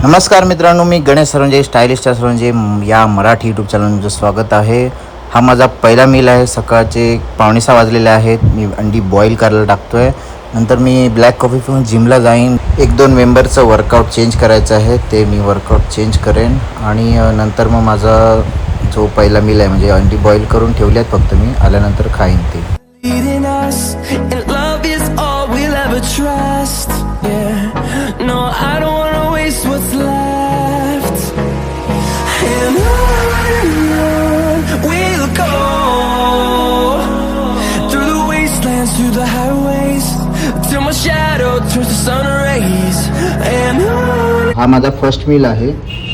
नमस्कार मित्रांनो, मी गणेश सरंजे स्टायलिश सरंजे या मराठी यूट्यूब चॅनलचं स्वागत आहे. हा माझा पहिला मील आहे. सकाळचे 5:45 वाजलेले आहेत. मी अंडी बॉईल करायला टाकतो आहे. नंतर मी ब्लॅक कॉफी पिऊन जिमला जाईन. 1-2 मेंबरचं वर्कआउट चेंज करायचं आहे, ते मी वर्कआउट चेंज करेन. आणि नंतर मग माझा जो पहिला मील आहे म्हणजे अंडी बॉईल करून ठेवले आहेत, फक्त मी आल्यानंतर खाईन ते. What's left, and on we'll go through the wastelands, through the highways, till my shadow turns to sun rays. And on. हा माझा फर्स्ट मील आहे.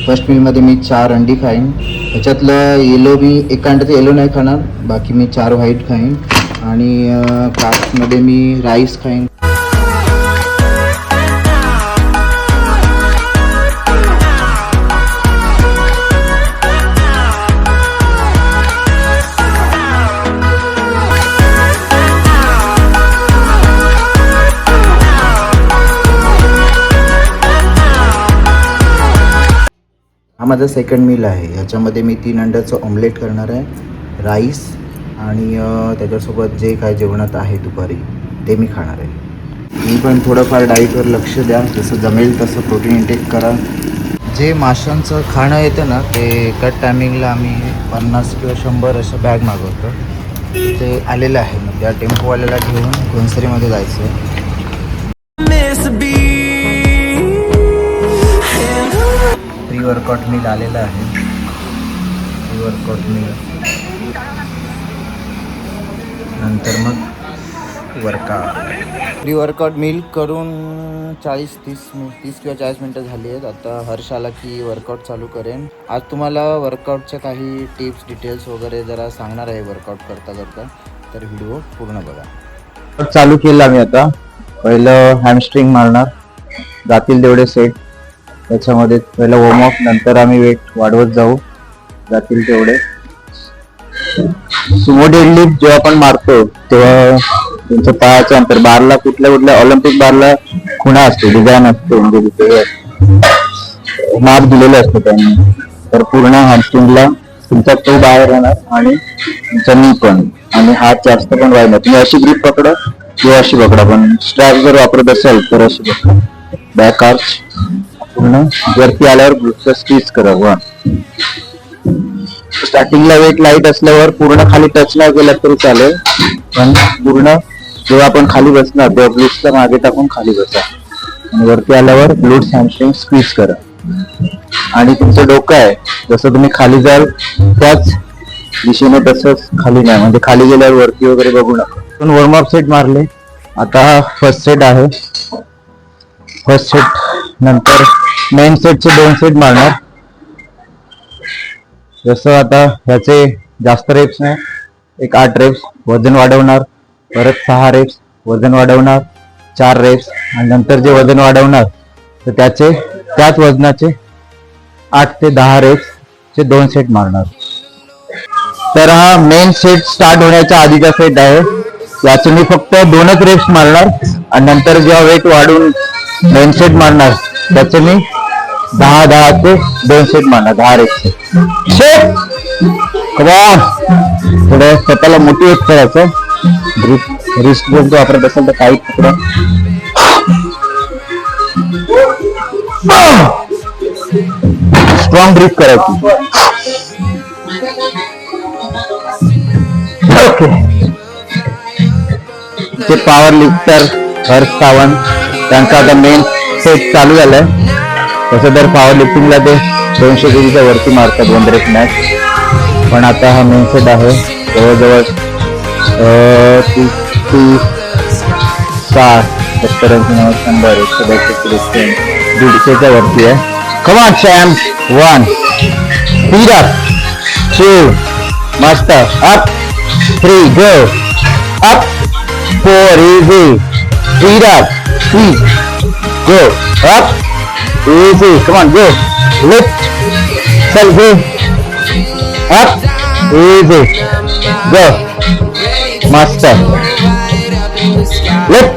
फर्स्ट मीलमध्ये मी 4 अंडी खाईन. त्याच्यातलं येलो मी एक अंड्याचं येलो नाही खाणार, बाकी मी 4 व्हाईट खाईन. आणि कार्ब्समध्ये मी राईस खाईन. हा माझा सेकंड मील आहे. याच्यामध्ये मी 3 अंड्याचं ऑमलेट करणार आहे, राईस आणि त्याच्यासोबत जे काय जेवणात आहे दुपारी ते मी खाणार आहे. मी पण थोडंफार डाईटवर लक्ष द्या, जसं जमेल तसं प्रोटीन इंटेक करा. जे माशांचं खाणं येतं ना, ते कट टायमिंगला आम्ही 50 किंवा 100 असं बॅग मागवतो. ते आलेलं आहे. मग त्या टेम्पोवाल्याला घेऊन घोणसरीमध्ये जायचं आहे. प्री वर्कआउट मील आलेला आहे. प्री वर्कआउट मील नंतर मग वर्कआउट. प्री वर्कआउट मील करून 30 किंवा 40 मिनटं झाली आहेत. आता हर्ष आला की वर्कआउट चालू करेन. आज तुम्हाला वर्कआउटच्या काही टिप्स डिटेल्स वगैरे जरा सांगणार आहे वर्कआउट करता करता, तर व्हिडिओ पूर्ण बघा. चालू केलं आम्ही. आता पहिलं हॅमस्ट्रिंग मारणार, जातील तेवढे सेट. त्याच्यामध्ये पहिलं वॉर्मअप, नंतर आम्ही वेट वाढवत जाऊ जातील तेवढे. सुमो डेडलिफ्ट जेव्हा आपण मारतो तेव्हा तुमचं पायाचं अंतर, बारला कुठल्या ऑलिम्पिक बारला खुणा असतो, डिझाईन असते, म्हणजे तिथे माप दिलेलं असतं त्यांनी. तर पूर्ण हॅमस्ट्रिंगला तुमचा तो बाहेर राहणार आणि तुमचा नी पण, आणि हात जास्त पण वाढणार. तुम्ही अशी ग्रीप पकडा किंवा अशी पकडा, पण स्ट्रॅप जर वापरत असेल तर अशी पकडा. बॅक आर्च पूर्ण वरती आल्यावर ग्रुपचं स्क्वीज करा. स्टार्टिंगला वेट लाईट असल्यावर पूर्ण खाली टच नाही केलं तरी चालेल, पण पूर्ण जेव्हा आपण खाली बसणार तेव्हा ग्लूट्सला मागे टाकून खाली बसा आणि वरती आल्यावर ग्लूट्स हॅमस्ट्रिंग स्क्वीज करा. आणि तुमचं डोकं आहे जसं तुम्ही खाली जाल त्याच दिशेने तसंच खाली नाही, म्हणजे खाली गेल्यावर वरती वगैरे बघू नका. पण वॉर्मअप सेट मारले. आता हा फर्स्ट सेट आहे. फर्स्ट सेट नंतर मेन सेटचे 2 सेट मारणार. जसं आता ह्याचे जास्त रेप्स नाही, एक 8 रेप्स वजन वाढवणार, परत 6 रेप्स वजन वाढवणार, 4 रेप्स, आणि नंतर जे वजन वाढवणार तर त्याच वजनाचे 8 ते 10 रेप्सचे 2 सेट मारणार. तर हा मेन सेट स्टार्ट होण्याच्या आधीचा सेट आहे. याचे मी फक्त 2च रेप्स मारणार, आणि नंतर जेव्हा वेट वाढून मेन सेट मारणार त्याचे मी 10 ते 2 सेट मारणार, 10 रेप्स. थोडं स्वतःला मोटिवेट करायचं. रिस्ट जर वापरत असेल तर काही पकडा. स्ट्रॉंग ग्रिप करायची. ओके. ते पॉवर लिफ्टर हर्ष सावंत त्यांचा आता मेन सेट चालू झालाय. तसं तर पॉवर लिफ्टिंगला ते 200 केजीच्या वरती मारतात 1 रेप मॅक्स, पण आता हा मेन सेट आहे. जवळजवळ 30, 60, 70, 80, 90, 100, 150च्या वरती आहे. Come on, champs. 1, speed up. 2, मस्त. Up. 3, go. Up. 4, easy. Speed up. Speed. Go. Up. Easy. Come on, go. Lift. Chal, go. Up. Easy. Go. मस्त. Lift.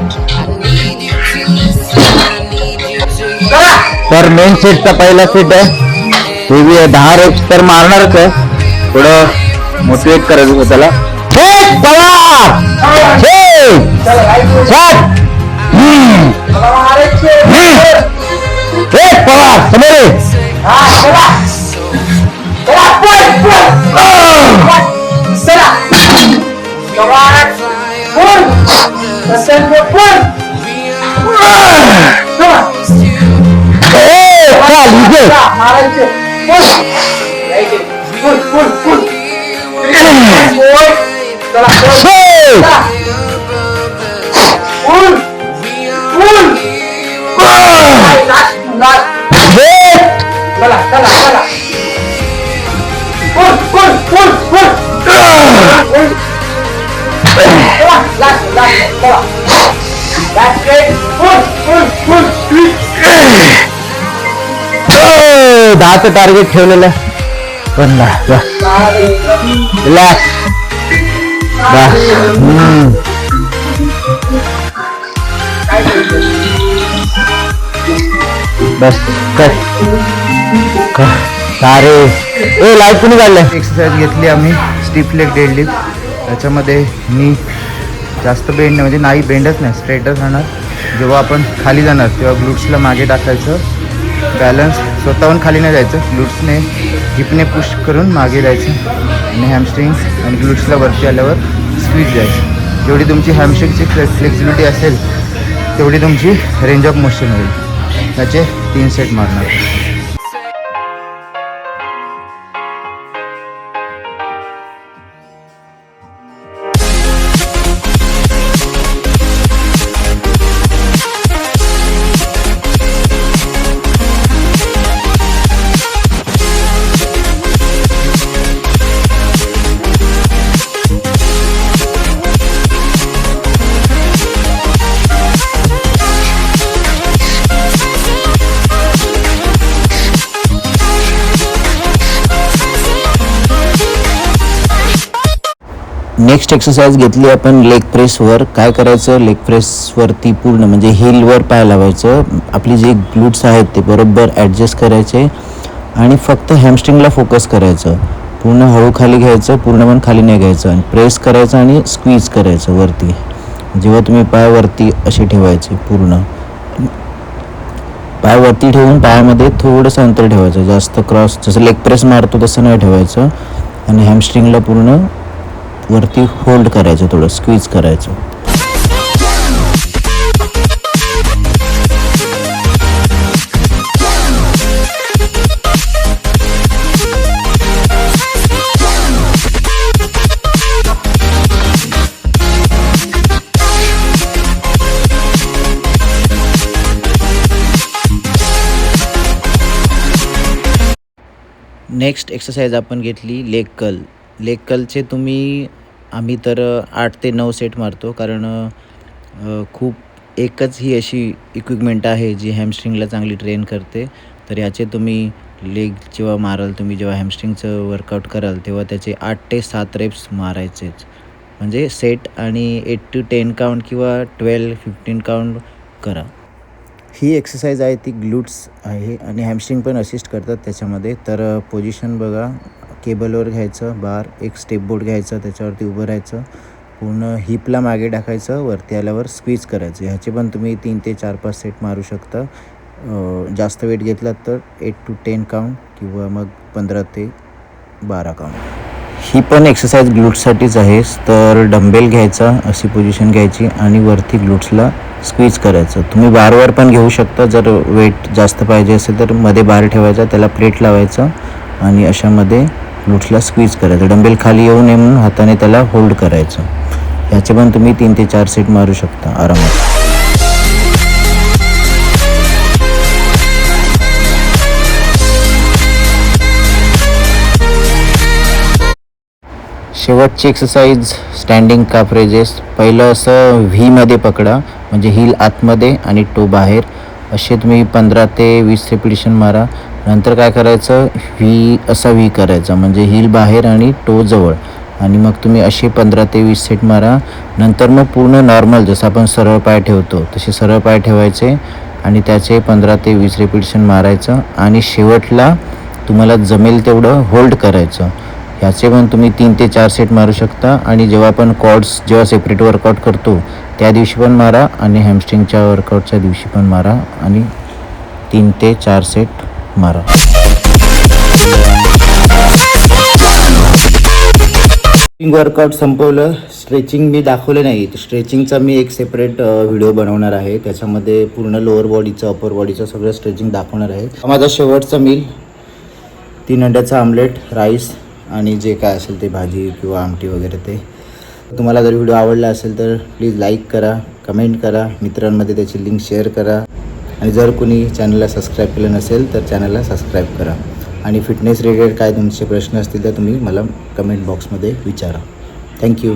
तर मेन सेटचा पहिला सेट आहे ते बी आहे 10 रेप्स तर मारणारच आहे. थोडं मोटिवेट करायचं होतं त्याला. दहाचं टार्गेट ठेवलेलं पण रिलॅक्स. बस सारे ए लाईट कुणी काढलं. एक्सरसाइज घेतली आम्ही स्टिफ लेग डेडलिफ्ट. त्याच्यामध्ये मी जास्त बेंड नाही म्हणजे नाही बेंडच नाही स्ट्रेटच राहणार. जेव्हा आपण खाली जाणार तेव्हा ग्लूट्सला मागे टाकायचं. बॅलन्स स्वतःहून खाली नाही जायचं. ग्लूट्सने हिपने पुश करून मागे जायचं आणि हॅमस्ट्रिंग्स आणि ग्लूट्सला वरती आल्यावर स्क्वीज जायचं. जेवढी तुमची हॅमस्ट्रिंगची फ्लेक्सिबिलिटी असेल तेवढी तुमची रेंज ऑफ मोशन होईल. त्याचे 3 सेट मारणार. नेक्स्ट एक्सरसाइज घेतली आपण लेग प्रेसवर. काय करायचं, लेग प्रेसवरती पूर्ण म्हणजे हिलवर पाय लावायचं. आपली जे ग्लूट्स आहेत ते बरोबर ॲडजस्ट करायचे आणि फक्त हॅमस्ट्रिंगला फोकस करायचं. पूर्ण हळू खाली घ्यायचं, पूर्ण पण खाली नाही घ्यायचं आणि प्रेस करायचं आणि स्क्वीज करायचं वरती. जेव्हा तुम्ही पाय वरती असे ठेवायचे, पूर्ण पाय वरती ठेवून पायामध्ये थोडंसं अंतर ठेवायचं. जास्त क्रॉस जसं लेग प्रेस मारतो तसं नाही ठेवायचं आणि हॅमस्ट्रिंगला पूर्ण वरती होल्ड करायचं, थोडं स्क्वीज करायचं. नेक्स्ट एक्सरसाइज आपण घेतली लेग कर्ल. लेग कर्लचे आम्ही तर 8 ते 9 सेट मारतो, कारण खूप एकच ही अशी इक्विपमेंट आहे जी हॅमस्ट्रिंगला चांगली ट्रेन करते. तर याचे तुम्ही लेग जेव्हा माराल, तुम्ही जेव्हा हॅमस्ट्रिंगचं वर्कआउट कराल तेव्हा त्याचे 8 ते 7 रेप्स मारायचेच. म्हणजे सेट आणि 8 to 10 काउंट किंवा 12-15 काउंट करा. ही एक्सरसाइज आहे ती ग्लूट्स आहे आणि हॅमस्ट्रिंग पण असिस्ट करतात त्याच्यामध्ये. तर पोझिशन बघा, केबलवर घ्यायचं बार, एक स्टेप बोर्ड घ्यायचं, त्याच्यावरती उभं राहायचं, पूर्ण हिपला मागे टाकायचं, वरती आल्यावर स्क्वीज करायचं. ह्याचे पण तुम्ही 3 ते 4-5 सेट मारू शकता. जास्त वेट घेतलात तर 8 to 10 काउंट किंवा मग 15 ते 12 काउंट. ही पण एक्सरसाइज ग्लूट्ससाठीच आहे. तर डंबेल घ्यायचा, अशी पोझिशन घ्यायची आणि वरती ग्लूट्सला स्क्वीज करायचं. तुम्ही बारवर पण घेऊ शकता. जर वेट जास्त पाहिजे असेल तर मध्ये बार ठेवायचा, त्याला प्लेट लावायचं आणि अशामध्ये ग्लूट्सला स्क्वीज करायचं. डंबेल खाली येऊ नये म्हणून हाताने त्याला होल्ड करायचं. ह्याचे पण तुम्ही 3 ते 4 सेट मारू शकता आरामात. शेवटची एक्सरसाइज स्टँडिंग काफ रेजेस. पहिलं असं व्हीमध्ये पकडा, म्हणजे हील आतमध्ये आणि टो बाहेर. असे तुम्ही 15 ते 20 रिपिटेशन मारा. नंतर काय करायचं, असा व्ही करायचा, म्हणजे हील बाहेर आणि टो जवळ. आणि मग तुम्ही असे 15 ते 20 सेट मारा. नंतर मग पूर्ण नॉर्मल जसं आपण सरळ पाय ठेवतो तसे सरळ पाय ठेवायचे आणि त्याचे 15 ते 20 रिपिटेशन मारायचं आणि शेवटला तुम्हाला जमेल तेवढं होल्ड करायचं. ह्याचे पण तुम्ही 3 ते 4 सेट मारू शकता. आणि जेव्हा आपण क्वाड्स जेव्हा सेपरेट वर्कआउट करतो त्या दिवशी पण मारा आणि हॅमस्ट्रिंगच्या वर्कआउटच्या दिवशी पण मारा आणि 3 ते 4 सेट मारा. वर्कआउट संपवलं. स्ट्रेचिंग मी दाखवलं नाही. स्ट्रेचिंगचा मी एक सेपरेट व्हिडिओ बनवणार आहे. त्याच्यामध्ये पूर्ण लोअर बॉडीचं अपर बॉडीचं सगळं स्ट्रेचिंग दाखवणार आहे. माझा शेवटचा मील 3 अंड्याचा आमलेट, राईस आणि जे काय असेल ते भाजी किंवा आमटी वगैरे ते. तुम्हाला जर व्हिडिओ आवडला असेल तर प्लीज लाईक करा, कमेंट करा, मित्रांमध्ये त्याची लिंक शेअर करा आणि जर कोणी चॅनलला सबस्क्राईब केलं नसेल तर चॅनलला सबस्क्राईब करा. आणि फिटनेस रिलेटेड काय तुमचे प्रश्न असतील तर तुम्ही मला कमेंट बॉक्समध्ये विचारा. थँक्यू.